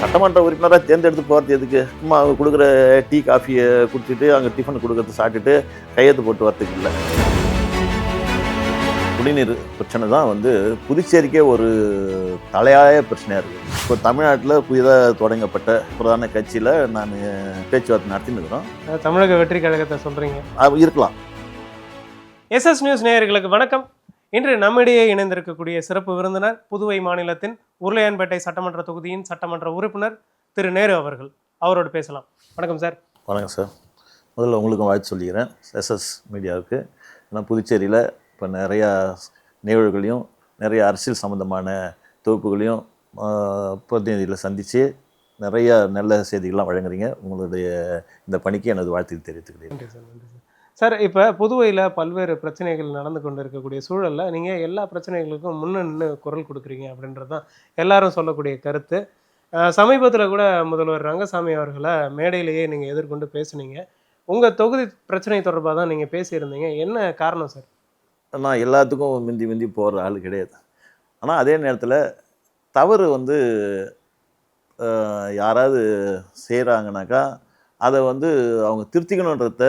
சட்டமன்ற உறுப்பினராக தேர்ந்தெடுத்து போகிறது எதுக்கு? சும்மா அவங்க கொடுக்குற டீ காஃபியை குடிச்சிட்டு அங்கே டிஃபன் கொடுக்கறது சாப்பிட்டுட்டு கையெழுத்து போட்டு வரத்துக்கு இல்லை. குடிநீர் பிரச்சனை தான் புதுச்சேரிக்கே ஒரு தலையாய பிரச்சனையாக இருக்குது. இப்போ தமிழ்நாட்டில் புதிதாக தொடங்கப்பட்ட பிரதான கட்சியில் நான் பேச்சுவார்த்தை நடத்தின்னு இருக்கிறோம். தமிழக வெற்றி கழகத்தை சொல்கிறீங்க இருக்கலாம். எஸ்எஸ் நியூஸ் நேயர்களுக்கு வணக்கம். இன்று நம்மிடையே இணைந்திருக்கக்கூடிய சிறப்பு விருந்தினர் புதுவை மாநிலத்தின் உருளையான்பேட்டை சட்டமன்ற தொகுதியின் சட்டமன்ற உறுப்பினர் திரு நேரு அவர்கள். அவரோடு பேசலாம். வணக்கம் சார். வணக்கம் சார். முதல்ல உங்களுக்கும் வாழ்த்து சொல்லிக்கிறேன் எஸ்எஸ் மீடியாவுக்கு. ஏன்னா புதுச்சேரியில் இப்போ நிறையா நிகழ்வுகளையும் நிறைய அரசியல் சம்மந்தமான தொகுப்புகளையும் பிரதிநிதிகளை சந்தித்து நிறைய நல்ல செய்திகள்லாம் வழங்குறீங்க. உங்களுடைய இந்த பணிக்கு எனது வாழ்த்துக்கள் தெரிவித்துக்கிறேன். நன்றி சார். நன்றி சார். சார், இப்போ புதுவையில் பல்வேறு பிரச்சனைகள் நடந்து கொண்டு இருக்கக்கூடிய சூழலில் நீங்கள் எல்லா பிரச்சனைகளுக்கும் நின்று குரல் கொடுக்குறீங்க அப்படின்றது தான் எல்லாரும் சொல்லக்கூடிய கருத்து. சமீபத்தில் கூட முதல்வர் ரங்கசாமி அவர்களை மேடையிலேயே நீங்கள் எதிர்கொண்டு பேசுனீங்க. உங்கள் தொகுதி பிரச்சனை தொடர்பாக தான் நீங்கள் பேசியிருந்தீங்க. என்ன காரணம் சார்? நான் எல்லாத்துக்கும் மிந்தி போகிற ஆள் கிடையாது. ஆனால் அதே நேரத்தில் தவறு யாராவது செய்கிறாங்கனாக்கா அதை அவங்க திருத்திக்கணுன்றத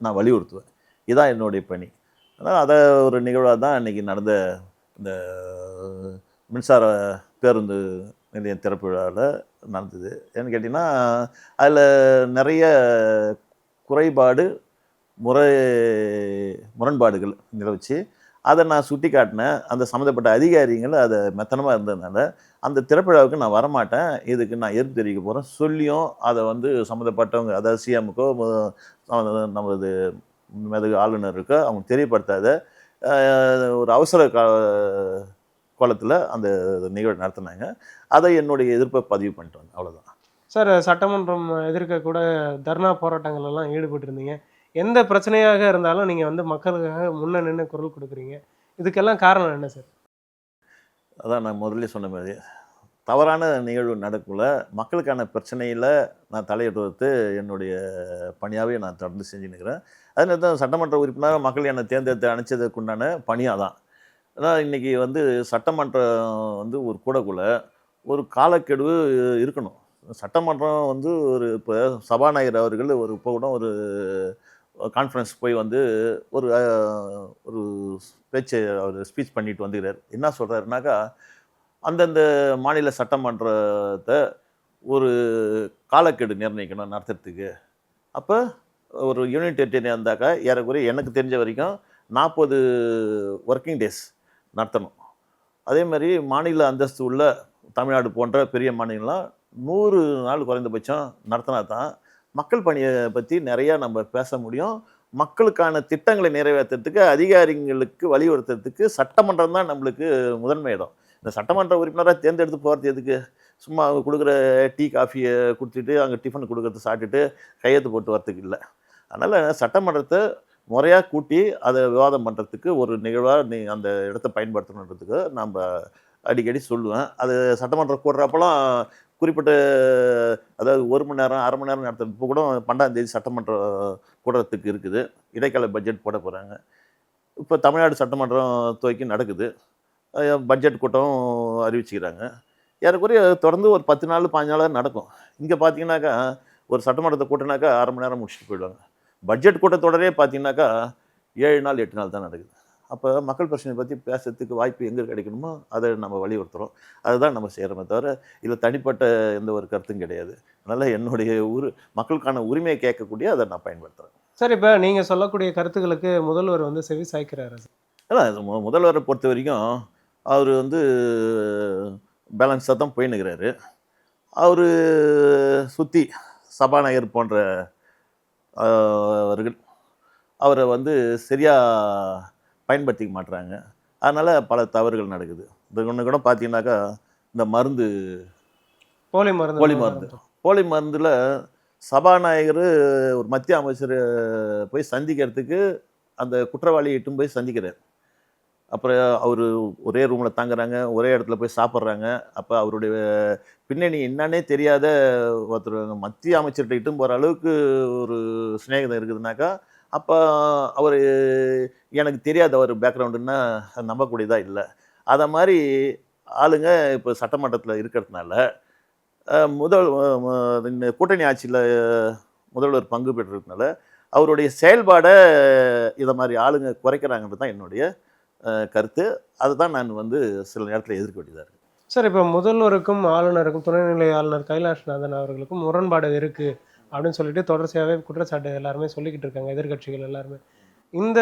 நான் வலியுறுத்துவேன். இதுதான் என்னுடைய பணி. அதனால் அதை ஒரு நிகழ்வாக தான் இன்றைக்கி நடந்த இந்த மின்சார பேருந்து நிலையம் திறப்பு விழாவில் நடந்தது. ஏன்னு கேட்டிங்கன்னா அதில் நிறைய குறைபாடு முரண்பாடுகள் நிலவுச்சு. அதை நான் சுட்டி காட்டினேன். அந்த சம்மந்தப்பட்ட அதிகாரிகள் அதை மெத்தனமாக இருந்ததுனால அந்த திறப்பிழாவுக்கு நான் வரமாட்டேன், இதுக்கு நான் எதிர்ப்பு தெரிவிக்க போகிறேன் சொல்லியும் அதை சம்மந்தப்பட்டவங்க, அதாவது சிஎம்முக்கோ நமது மெதகு ஆளுநருக்கோ அவங்க தெரியப்படுத்தாத ஒரு அவசர கோலத்தில் அந்த நிகழ்வு நடத்தினாங்க. அதை என்னுடைய எதிர்ப்பை பதிவு பண்ணிட்டு வந்தேன். அவ்வளோதான் சார். சட்டமன்றம் எதிர்க்க கூட தர்ணா போராட்டங்கள் எல்லாம் ஈடுபட்டு இருந்தீங்க. எந்த பிரச்சனையாக இருந்தாலும் நீங்கள் மக்களுக்காக நின்று குரல் கொடுக்குறீங்க. இதுக்கெல்லாம் காரணம் என்ன சார்? அதான் நான் முதல்ல சொன்ன மாதிரி தவறான நிகழ்வு நடக்கல, மக்களுக்கான பிரச்சனையில் நான் தலையிடுவது என்னுடைய பணியாகவே நான் தொடர்ந்து செஞ்சுன்னுக்கிறேன். அதனால தான் சட்டமன்ற உறுப்பினராக மக்கள் என்னை தேர்ந்தெடுத்து அனுப்பிச்சதுக்குண்டான பணியாக தான். ஏன்னா இன்றைக்கி சட்டமன்றம் ஒரு கூடக்குள்ள ஒரு காலக்கெடு இருக்கணும். சட்டமன்றம் ஒரு இப்போ சபாநாயகர் அவர்கள் இப்போ கூட ஒரு கான்ஃபரன்ஸ் போய் ஒரு ஒரு பேச்சு அவர் ஸ்பீச் பண்ணிட்டு வந்துக்கிறார். என்ன சொல்கிறாருனாக்கா, அந்தந்த மாநில சட்டமன்றத்தை ஒரு காலக்கெடு நிர்ணயிக்கணும் நடத்துறதுக்கு. அப்போ ஒரு யூனிட் டெரிட்டரி இருந்தாக்கா ஏறக்குறைய எனக்கு தெரிஞ்ச வரைக்கும் 40 ஒர்க்கிங் டேஸ் நடத்தணும். அதே மாதிரி மாநில அந்தஸ்து உள்ள தமிழ்நாடு போன்ற பெரிய மாநிலம்லாம் 100 நாள் குறைந்தபட்சம் நடத்தினா தான் மக்கள் பணியை பற்றி நிறையா நம்ம பேச முடியும். மக்களுக்கான திட்டங்களை நிறைவேற்றுறதுக்கு அதிகாரிகளுக்கு வலியுறுத்துறதுக்கு சட்டமன்றம் தான் நம்மளுக்கு முதன்மை இடம். இந்த சட்டமன்ற உறுப்பினராக தேர்ந்தெடுத்து போகிறது எதுக்கு? சும்மா அவங்க கொடுக்குற டீ காஃபியை குடிச்சிட்டு அங்கே டிஃபன் கொடுக்கறது சாப்பிட்டுட்டு கையெழுத்து போட்டு வரத்துக்கு இல்லை. அதனால் சட்டமன்றத்தை முறையாக கூட்டி அதை விவாதம் பண்ணுறதுக்கு ஒரு நிகழ்வாக அந்த இடத்த பயன்படுத்தணுன்றதுக்கு நம்ம அடிக்கடி சொல்லுவேன். அது சட்டமன்றம் கூடுறப்பெல்லாம் குறிப்பிட்ட, அதாவது 1 மணி நேரம் 1/2 மணி நேரம் நடத்துறது. இப்போ கூட 12ஆம் தேதி சட்டமன்றம் கூடுறதுக்கு இருக்குது. இடைக்கால பட்ஜெட் போட போகிறாங்க. இப்போ தமிழ்நாடு சட்டமன்றம் துவக்கி நடக்குது. பட்ஜெட் கூட்டம் அறிவிச்சுக்கிறாங்க. ஏறக்குறைய தொடர்ந்து ஒரு 10 நாள் 15 நாளாக நடக்கும். இங்கே பார்த்தீங்கன்னாக்கா ஒரு சட்டமன்றத்தை கூட்டினாக்கா 1/2 மணி நேரம் முடிச்சுட்டு போயிடுவாங்க. பட்ஜெட் கூட்டத்தொடரே பார்த்தீங்கன்னாக்கா 7 நாள் 8 நாள் தான் நடக்குது. அப்போ மக்கள் பிரச்சனையை பற்றி பேசுறதுக்கு வாய்ப்பு எங்கே கிடைக்கணுமோ அதை நம்ம வலியுறுத்துகிறோம். அதுதான் நம்ம செய்கிறோமே தவிர இதில் தனிப்பட்ட எந்த ஒரு கருத்தும் கிடையாது. அதனால் என்னுடைய மக்களுக்கான உரிமையை கேட்கக்கூடிய அதை நான் பயன்படுத்துகிறேன். சார், இப்போ நீங்கள் சொல்லக்கூடிய கருத்துக்களுக்கு முதல்வர் செவி சாய்க்கிறாரு. அதான் முதல்வரை பொறுத்த வரைக்கும் அவர் பேலன்ஸாக தான் போயின்னுக்கிறாரு. அவர் சுற்றி சபாநாயகர் போன்ற அவர்கள் அவரை சரியாக பயன்படுத்திக்க மாட்டுறாங்க. அதனால் பல தவறுகள் நடக்குது. இந்த ஒன்று கூட பார்த்தீங்கன்னாக்கா இந்த போலி மருந்தில் சபாநாயகர் ஒரு மத்திய அமைச்சர் போய் சந்திக்கிறதுக்கு அந்த குற்றவாளியை இட்டும் போய் சந்திக்கிறார். அப்புறம் அவர் ஒரே ரூமில் தங்குறாங்க, ஒரே இடத்துல போய் சாப்பிட்றாங்க. அப்போ அவருடைய பின்னணி என்னன்னே தெரியாத ஒருத்தர் மத்திய அமைச்சர்கிட்ட இட்டும் போகிற அளவுக்கு ஒரு சிநேகிதம் இருக்குதுனாக்கா அப்போ அவர் எனக்கு தெரியாத ஒரு பேக்ரவுண்டுன்னா நம்பக்கூடியதாக இல்லை. அதை மாதிரி ஆளுங்க இப்போ சட்டமன்றத்தில் இருக்கிறதுனால முதல் இந்த கூட்டணி ஆட்சியில் முதல்வர் பங்கு பெற்றிருக்கனால அவருடைய செயல்பாடை இதை மாதிரி ஆளுங்க குறைக்கிறாங்கன்றது தான் என்னுடைய கருத்து. அதுதான் நான் வந்து சில நேரத்தில் எதிர்க்க வேண்டியதாக இருக்குது. சார் இப்போ முதல்வருக்கும் ஆளுநருக்கும் துணைநிலை ஆளுநர் கைலாஷ்நாதன் அவர்களுக்கும் முரண்பாடு இருக்கு அப்படின்னு சொல்லிட்டு தொடர்ச்சியாகவே குற்றச்சாட்டு எல்லாருமே சொல்லிக்கிட்டு இருக்காங்க, எதிர்க்கட்சிகள் எல்லாருமே. இந்த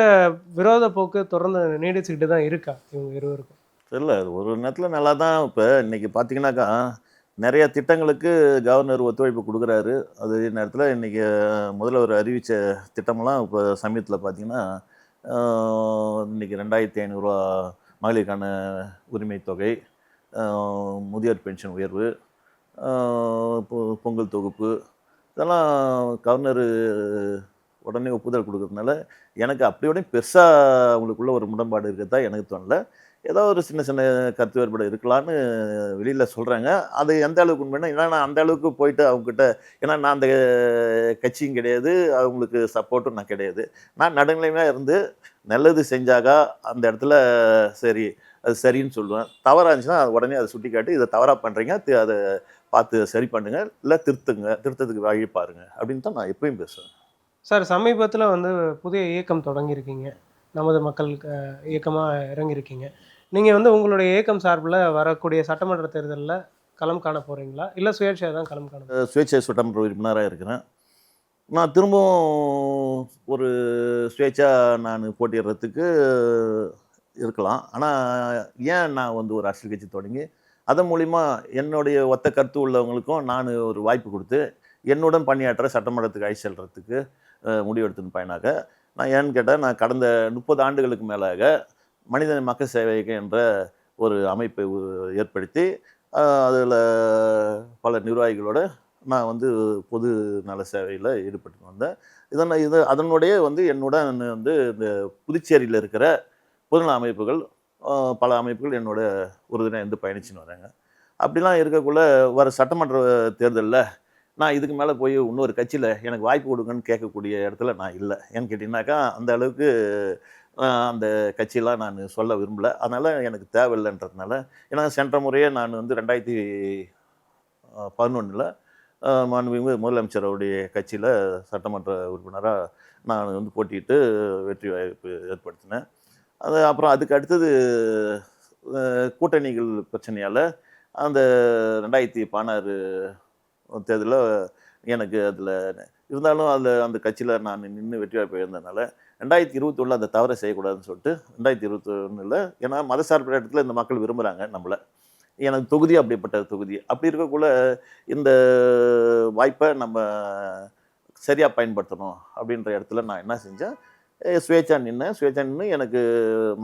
விரோத போக்கு தொடர்ந்து நீடிச்சுக்கிட்டு தான் இருக்கா இவங்க இருவருக்கும்? இல்லை, ஒரு நேரத்தில் நல்லா தான். இப்போ இன்றைக்கி பார்த்தீங்கன்னாக்கா நிறைய திட்டங்களுக்கு கவர்னர் ஒத்துழைப்பு கொடுக்குறாரு. அதே நேரத்தில் இன்றைக்கி முதல்வர் அறிவித்த திட்டமெல்லாம் இப்போ சமீபத்தில் பார்த்தீங்கன்னா இன்றைக்கி 2500 மகளிருக்கான உரிமை தொகை, முதியோர் பென்ஷன் உயர்வு, பொங்கல் தொகுப்பு, இதெல்லாம் கவர்னர் உடனே ஒப்புதல் கொடுக்கறதுனால எனக்கு அப்படியோட பெருசாக அவங்களுக்குள்ள ஒரு முரண்பாடு இருக்கிறதா எனக்கு தோணல. ஏதோ ஒரு சின்ன சின்ன கருத்து வேறுபாடு இருக்கலான்னு வெளியில் சொல்கிறாங்க. அது எந்த அளவுக்கு உண்மைன்னா, ஏன்னா நான் அந்த அளவுக்கு போயிட்டு அவங்ககிட்ட, ஏன்னா நான் அந்த கட்சியும் கிடையாது, அவங்களுக்கு சப்போர்ட்டும் நான் கிடையாது. நான் நடுநிலைமையாக இருந்து நல்லது செஞ்சாக்கா அந்த இடத்துல சரி, அது சரின்னு சொல்லுவேன். தவறாக இருந்துச்சுன்னா உடனே அதை சுட்டி காட்டி இதை தவறாக பண்ணுறீங்க, அதை பார்த்து சரி பண்ணுங்க, இல்லை திருத்தத்துக்கு வழி பாருங்க அப்படின்னு தான் நான் எப்பயும் பேசுவேன். சார் சமீபத்தில் வந்து புதிய இயக்கம் தொடங்கியிருக்கீங்க, நமது மக்கள் இயக்கமாக இறங்கியிருக்கீங்க. நீங்கள் வந்து உங்களுடைய இயக்கம் சார்பில் வரக்கூடிய சட்டமன்ற தேர்தலில் களம் காண போகிறீங்களா, இல்லை சுயேட்சையாக தான் களம் காண போகிறீங்களா? சுயேட்சை சட்டமன்ற உறுப்பினராக இருக்கிறேன். நான் திரும்பவும் ஒரு சுயேட்சா நான் போட்டியிடுறதுக்கு இருக்கலாம். ஆனால் ஏன் நான் வந்து ஒரு அரசியல் கட்சி தொடங்கி அதன் மூலிமா என்னுடைய ஒத்த கருத்து உள்ளவங்களுக்கும் நான் ஒரு வாய்ப்பு கொடுத்து என்னுடன் பணியாற்ற சட்டமன்றத்துக்கு அழைச்சி செல்றதுக்கு முடிவெடுத்தின் பயனாக நான் ஏன்னு கேட்டால், நான் கடந்த 30 ஆண்டுகளுக்கு மேலாக மனித மக்கள் சேவைக்கு என்ற ஒரு அமைப்பை ஏற்படுத்தி அதில் பல நிர்வாகிகளோட நான் வந்து பொது நல சேவையில் ஈடுபட்டு வந்தேன். அதனுடைய வந்து என்னுடன் வந்து இந்த புதுச்சேரியில் இருக்கிற பொதுநல அமைப்புகள், பல அமைப்புகள் என்னோட உறுதுணையாக இருந்து பயணிச்சுன்னு வராங்க. அப்படிலாம் இருக்கக்குள்ள வர சட்டமன்ற தேர்தலில் நான் இதுக்கு மேலே போய் இன்னொரு கட்சியில் எனக்கு வாய்ப்பு கொடுங்கன்னு கேட்கக்கூடிய இடத்துல நான் இல்லை. ஏன்னு கேட்டிங்கனாக்கா அந்த அளவுக்கு அந்த கட்சியெலாம் நான் சொல்ல விரும்பலை. அதனால் எனக்கு தேவையில்லைன்றதுனால, ஏன்னா சென்ற முறையே நான் வந்து 2011 மாண்புமிகு முதலமைச்சர் அவருடைய கட்சியில் சட்டமன்ற உறுப்பினராக நான் வந்து போட்டியிட்டு வெற்றி வாய்ப்பு ஏற்படுத்தினேன். அப்புறம் அதுக்கு அடுத்தது கூட்டணிகள் பிரச்சனையால் அந்த 2016 தேர்தலில் எனக்கு அதில் இருந்தாலும் அந்த கட்சியில் நான் நின்று வெற்றி வாய்ப்பு இருந்ததுனால 2021 அந்த தவறை செய்யக்கூடாதுன்னு சொல்லிட்டு 2021 ஏன்னா மதசார்பற்ற இடத்துல இந்த மக்கள் விரும்புகிறாங்க நம்மளை. எனக்கு தொகுதி அப்படிப்பட்ட தொகுதி. அப்படி இருக்கக்குள்ள இந்த வாய்ப்பை நம்ம சரியாக பயன்படுத்தணும் அப்படின்ற இடத்துல நான் என்ன செஞ்சேன், சுயேட்சா நின்று எனக்கு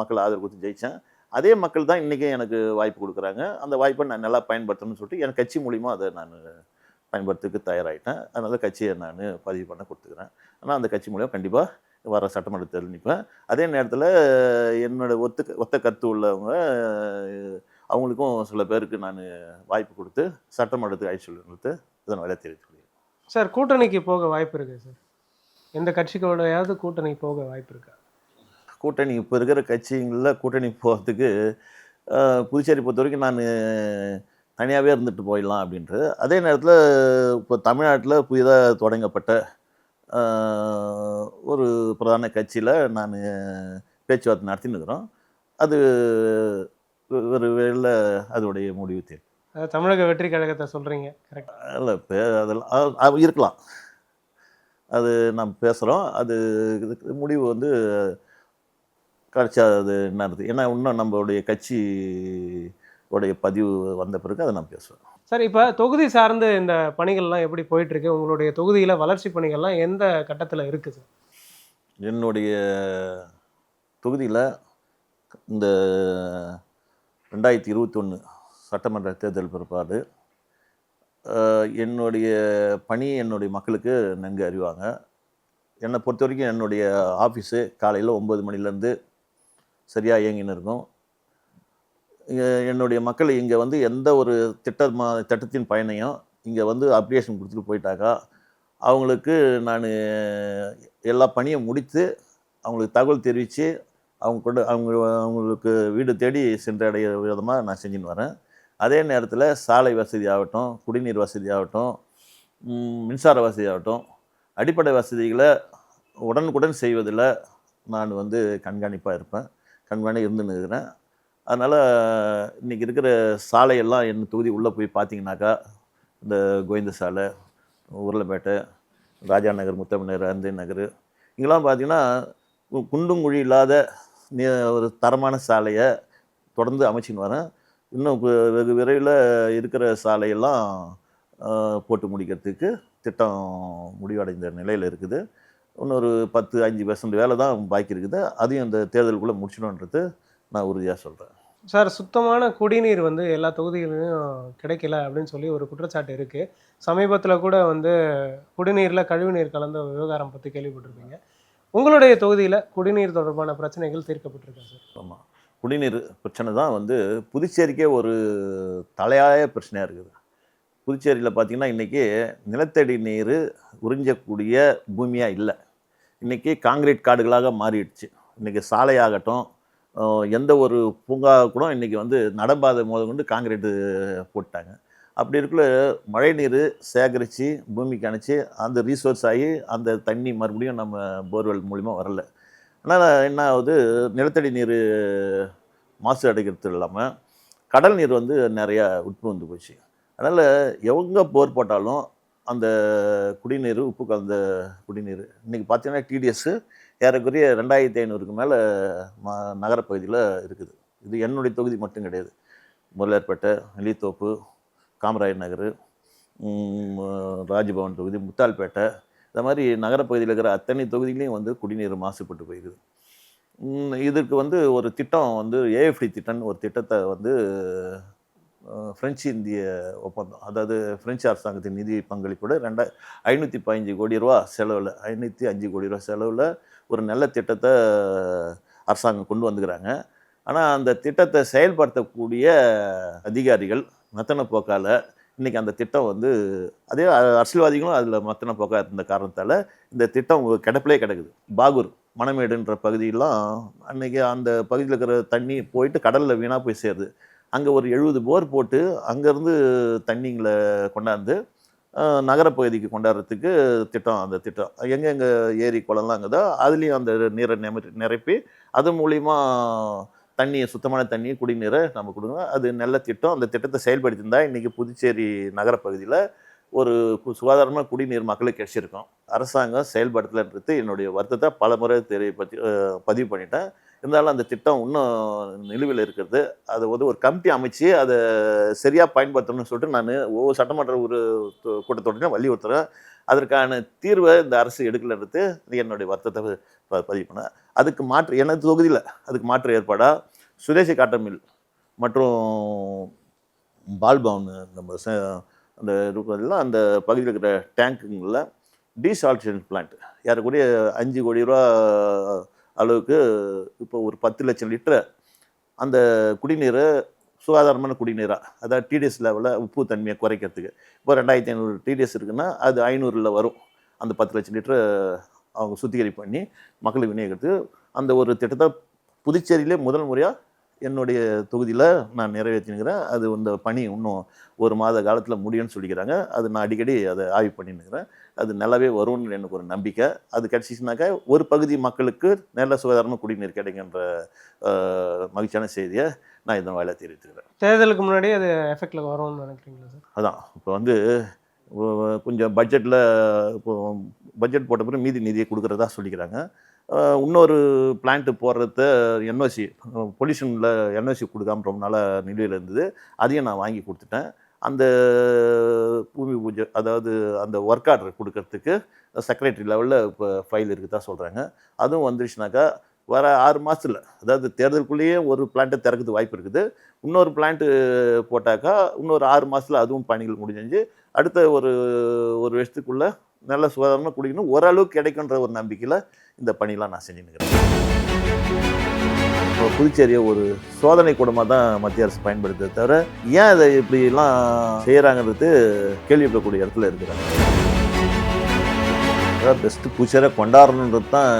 மக்கள் ஆதரவு கொடுத்து ஜெயித்தேன். அதே மக்கள் தான் இன்றைக்கும் எனக்கு வாய்ப்பு கொடுக்குறாங்க. அந்த வாய்ப்பை நான் நல்லா பயன்படுத்தணும்னு சொல்லிட்டு என் கட்சி மூலிமா அதை நான் பயன்படுத்துறதுக்கு தயாராகிட்டேன். அதனால் கட்சியை நான் பதிவு பண்ண கொடுத்துக்கிறேன். ஆனால் அந்த கட்சி மூலிமா கண்டிப்பாக வர சட்டமன்ற தேர்தல் நிற்பேன். அதே நேரத்தில் என்னோட ஒத்த கருத்து உள்ளவங்க அவங்களுக்கும் சில பேருக்கு நான் வாய்ப்பு கொடுத்து சட்டமன்றத்துக்கு அழைச்சி சொல்லிட்டு இதன் வேலை தெரிவித்துள்ளேன். சார் கூட்டணிக்கு போக வாய்ப்பு இருக்கு சார்? எந்த கட்சிகளோடையாவது கூட்டணி போக வாய்ப்பு இருக்கா? கூட்டணி இப்போ இருக்கிற கட்சிகளில் கூட்டணி போகிறதுக்கு புதுச்சேரி பொறுத்த வரைக்கும் நான் தனியாகவே இருந்துட்டு போயிடலாம் அப்படின்றது. அதே நேரத்தில் இப்போ தமிழ்நாட்டில் புதிதாக தொடங்கப்பட்ட ஒரு பிரதான கட்சியில் நான் பேச்சுவார்த்தை நடத்தின்னு இருக்கிறோம். அது ஒரு வேளையில் அதோடைய முடிவு தெரியும். தமிழக வெற்றி கழகத்தை சொல்கிறீங்க, கரெக்ட்? இல்லை, இப்போ அதெல்லாம் இருக்கலாம். அது நாம் பேசுகிறோம். அது முடிவு வந்து கடைசியா அது என்ன இருக்குது, ஏன்னா இன்னும் நம்மளுடைய கட்சி உடைய பதிவு வந்த பிறகு அதை நான் பேசுவேன். சார் இப்போ தொகுதி சார்ந்து இந்த பணிகள்லாம் எப்படி போயிட்டுருக்கு? உங்களுடைய தொகுதியில் வளர்ச்சி பணிகள்லாம் எந்த கட்டத்தில் இருக்குது சார்? என்னுடைய தொகுதியில் இந்த 2021 சட்டமன்ற தேர்தல் பிற்பாடு என்னுடைய பணி என்னுடைய மக்களுக்கு நன்கு அறிவாங்க. என்னை பொறுத்த வரைக்கும் என்னுடைய ஆஃபீஸு காலையில் 9 மணிலேருந்து சரியாக இயங்கின்னு இருக்கும். என்னுடைய மக்கள் இங்கே வந்து எந்த ஒரு திட்டத்தின் பயனையும் இங்கே வந்து அப்ளிகேஷன் கொடுத்துட்டு போயிட்டாக்கா அவங்களுக்கு நான் எல்லா பணியும் முடித்து அவங்களுக்கு தகவல் தெரிவித்து அவங்களுக்கு வீடு தேடி சென்றடைய விதமாக நான் செஞ்சுன்னு வரேன். அதே நேரத்தில் சாலை வசதி ஆகட்டும், குடிநீர் வசதி ஆகட்டும், மின்சார வசதி ஆகட்டும், அடிப்படை வசதிகளை உடனுக்குடன் செய்வதில் நான் வந்து கண்காணிப்பாக இருப்பேன். இருந்துன்னு இருக்கிறேன். அதனால் இன்றைக்கி இருக்கிற சாலையெல்லாம் என் தொகுதி உள்ளே போய் பார்த்தீங்கன்னாக்கா, இந்த கோவிந்த சாலை, உருளைப்பேட்டை, ராஜா நகர், முத்தமிழர், அந்தே நகர், இங்கெல்லாம் பார்த்தீங்கன்னா குண்டும் குழி இல்லாத ஒரு தரமான சாலையை தொடர்ந்து அமைச்சின்னு வரேன். இன்னும் வெகு விரைவில் இருக்கிற சாலையெல்லாம் போட்டு முடிக்கிறதுக்கு திட்டம் முடிவடைந்த நிலையில் இருக்குது. இன்னொரு 10-5% வேலை தான் பாக்கி இருக்குது. அதையும் இந்த தேர்தலுக்குள்ளே முடிச்சிடணுன்றது நான் உறுதியாக சொல்கிறேன். சார், சுத்தமான குடிநீர் வந்து எல்லா தொகுதிகளிலும் கிடைக்கல அப்படின்னு சொல்லி ஒரு குற்றச்சாட்டு இருக்குது. சமீபத்தில் கூட வந்து குடிநீரில் கழிவுநீர் கலந்த விவகாரம் பற்றி கேள்விப்பட்டிருப்பீங்க. உங்களுடைய தொகுதியில் குடிநீர் தொடர்பான பிரச்சனைகள் தீர்க்கப்பட்டிருக்கா சார்? ஆமாம், குடிநீர் பிரச்சனை தான் வந்து புதுச்சேரிக்கே ஒரு தலையாய பிரச்சனையாக இருக்குது. புதுச்சேரியில் பார்த்திங்கன்னா இன்றைக்கி நிலத்தடி நீர் உறிஞ்சக்கூடிய பூமியாக இல்லை. இன்றைக்கி காங்கிரீட் காடுகளாக மாறிடுச்சு. இன்றைக்கி சாலையாகட்டும், எந்த ஒரு பூங்கா கூட இன்றைக்கி வந்து நடப்பாதை கொண்டு காங்கிரீட்டு போட்டாங்க. அப்படி இருக்குள்ள மழை நீர் சேகரித்து பூமிக்கு அணைச்சி அந்த ரீசோர்ஸ் ஆகி அந்த தண்ணி மறுபடியும் நம்ம போர்வெல் மூலிமா வரல. ஆனால் என்ன ஆகுது, நிலத்தடி நீர் மாசு அடைக்கிறது இல்லாமல் கடல் நீர் வந்து நிறையா உட்புந்து போச்சு. அதனால் எவங்க போர் போட்டாலும் அந்த குடிநீர், உப்பு கலந்த குடிநீர் இன்றைக்கி பார்த்தீங்கன்னா டிடிஎஸ்ஸு ஏறக்குறைய 2500க்கு மேலே நகரப்பகுதியில் இருக்குது. இது என்னுடைய தொகுதி மட்டும் கிடையாது. முரளியார்பேட்டை, நெல்லித்தோப்பு, காமராயர் நகர், ராஜ்பவன் தொகுதி, முத்தால்பேட்டை, இந்த மாதிரி நகரப்பகுதியில் இருக்கிற அத்தனை தொகுதிகளையும் வந்து குடிநீர் மாசுபட்டு போயிருக்குது. இதுக்கு வந்து ஒரு திட்டம் வந்து ஏஎஃப்டி திட்டம்னு ஒரு திட்டத்தை வந்து பிரெஞ்சு இந்திய ஒப்பந்தம், அதாவது பிரெஞ்சு அரசாங்கத்தின் நிதி பங்களிப்போடு 515 கோடி ரூபா செலவில் 505 கோடி ரூபா செலவில் ஒரு நல்ல திட்டத்தை அரசாங்கம் கொண்டு வந்துக்கிறாங்க. ஆனால் அந்த திட்டத்தை செயல்படுத்தக்கூடிய அதிகாரிகள் மத்தன போக்கால் இன்றைக்கி அந்த திட்டம் வந்து அதே அரசியல்வாதிகளும் அதில் மத்தன போக்காக இருந்த காரணத்தால் இந்த திட்டம் கிடப்பிலே கிடக்குது. பாகூர், மணமேடுன்ற பகுதியெல்லாம் அன்றைக்கி அந்த பகுதியில் இருக்கிற தண்ணி போயிட்டு கடலில் வீணாக போய் சேருது. அங்கே ஒரு 70 போர் போட்டு அங்கேருந்து தண்ணிங்களை கொண்டாந்து நகரப்பகுதிக்கு கொண்டாடுறதுக்கு திட்டம். அந்த திட்டம் எங்கெங்கே ஏரி குளம்லாம் அங்கேதோ அதுலேயும் அந்த நீரை நிரப்பி அது மூலிமா தண்ணியை, சுத்தமான தண்ணி, குடிநீரை நம்ம கொடுங்க. அது நல்ல திட்டம். அந்த திட்டத்தை செயல்படுத்தியிருந்தால் இன்றைக்கி புதுச்சேரி நகரப்பகுதியில் ஒரு சுகாதாரமான குடிநீர் மக்களுக்கு கிடைச்சிருக்கும். அரசாங்கம் செயல்படுத்தலைன்றது என்னுடைய வருத்தத்தை பல முறை பதிவு பண்ணிட்டேன். இருந்தாலும் அந்த திட்டம் இன்னும் நிலுவையில் இருக்கிறது. அதை வந்து ஒரு கமிட்டி அமைச்சு அதை சரியாக பயன்படுத்தணும்னு சொல்லிட்டு நான் ஒவ்வொரு சட்டமன்ற ஒரு கூட்டத்தோடனே வலியுறுத்துகிறேன். அதற்கான தீர்வை இந்த அரசு எடுக்கலைன்றது என்னுடைய வருத்தத்தை பதிவு பண்ணேன். அதுக்கு மாற்று எனது தொகுதியில் அதுக்கு மாற்று ஏற்பாடாக சுதேசி காட்டன் மில் மற்றும் பால்பவன் நம்ம அந்த இருக்கிறதெல்லாம் அந்த பகுதியில் இருக்கிற டேங்குங்களில் டீசால்டேஷன் பிளான்ட் ஏறக்கூடிய 5 கோடி ரூபா அளவுக்கு இப்போ ஒரு 10 லட்சம் லிட்டரை அந்த குடிநீரை சுகாதாரமான குடிநீராக, அதாவது டிடிஎஸ் லெவலில் உப்பு தன்மையை குறைக்கிறதுக்கு இப்போ 2500 டிடிஎஸ் இருக்குன்னா அது 500ல் வரும். அந்த 10 லட்சம் லிட்டரை அவங்க சுத்திகரிப்பு பண்ணி மக்களுக்கு விநியோகிக்கிறது அந்த ஒரு திட்டத்தை புதுச்சேரியிலே முதல் முறையாக என்னுடைய தொகுதியில் நான் நிறைவேற்றினுக்கிறேன். அது இந்த பணி இன்னும் 1 மாத காலத்தில் முடியும்னு சொல்லிக்கிறாங்க. அது நான் அடிக்கடி அதை ஆய்வு பண்ணின்னுக்கிறேன். அது நல்லாவே வரும்னு எனக்கு ஒரு நம்பிக்கை. அது கிடச்சிச்சுனாக்கா ஒரு பகுதி மக்களுக்கு நல்ல சுகாதாரமாக குடிநீர் கிடைக்கின்ற மகிழ்ச்சியான செய்தியை நான் இதன் வாயிலாக தெரிவித்துக்கிறேன். தேர்தலுக்கு முன்னாடி அது எஃபெக்டில் வரும்னு நினைக்கிறீங்களா சார்? அதான் இப்போ வந்து கொஞ்சம் பட்ஜெட்டில் இப்போ பட்ஜெட் போட்ட பிறகு மீதி நிதியை கொடுக்குறதா சொல்லிக்கிறாங்க. இன்னொரு பிளான்ட்டு போடுறத என்ஓசி பொல்யூஷனில் என்ஓசி கொடுக்காம ரொம்ப நாளாக நிலுவையில் இருந்தது. அதையும் நான் வாங்கி கொடுத்துட்டேன். அந்த பூமி பூஜை, அதாவது அந்த ஒர்க் ஆர்டர் கொடுக்கறதுக்கு செக்ரட்டரி லெவலில் இப்போ ஃபைல் இருக்குதா சொல்கிறாங்க. அதுவும் வந்துருச்சுனாக்கா வர 6 மாதத்தில், அதாவது தேர்தலுக்குள்ளேயே ஒரு பிளான்ட்டை திறக்கிறது வாய்ப்பு இருக்குது. இன்னொரு பிளான்ட்டு போட்டாக்கா இன்னொரு 6 மாதத்தில் அதுவும் பணிகள் முடிஞ்சு அடுத்த ஒரு வருஷத்துக்குள்ளே நல்ல சுகாதாரமாக குடிக்கணும் ஓரளவுக்கு கிடைக்குன்ற ஒரு நம்பிக்கையில் இந்த பணியெலாம் நான் செஞ்சுன்னுக்கிறேன். இப்போ புதுச்சேரியை ஒரு சோதனை கூடமாக தான் மத்திய அரசு பயன்படுத்துறதை தவிர ஏன் அதை இப்படிலாம் செய்கிறாங்கிறது கேள்வி எழுப்பக்கூடிய இடத்துல இருக்கிறாங்க. அதாவது பெஸ்ட்டு புதுச்சேரியை கொண்டாடணுன்றது தான்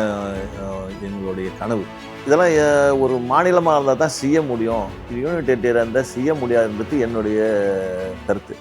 எங்களுடைய கனவு. இதெல்லாம் ஒரு மாநிலமாக இருந்தால் தான் செய்ய முடியும், யூனியன் டெரிட்டரியாக இருந்தால் செய்ய முடியாதுன்றது என்னுடைய கருத்து.